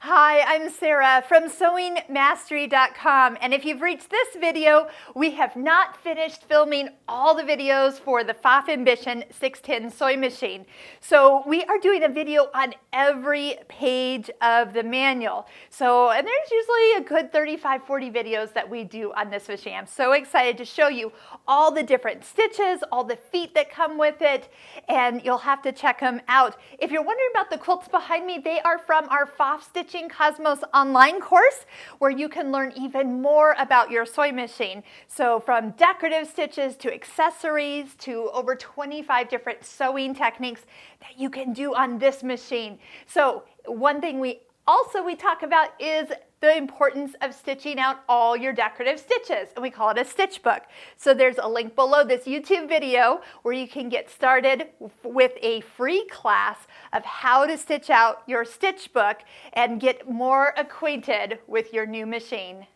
Hi, I'm Sara from sewingmastery.com, and if you've reached this video, we have not finished filming all the videos for the Pfaff Ambition 610 sewing machine. So we are doing a video on every page of the manual. And there's usually a good 35-40 videos that we do on this machine. I'm so excited to show you all the different stitches, all the feet that come with it, and you'll have to check them out. If you're wondering about the quilts behind me, they are from our Pfaff Stitching Cosmos online course, where you can learn even more about your sewing machine. So from decorative stitches to accessories to over 25 different sewing techniques that you can do on this machine. So one thing we talk about is the importance of stitching out all your decorative stitches, and we call it a stitch book. So there's a link below this YouTube video where you can get started with a free class of how to stitch out your stitch book and get more acquainted with your new machine.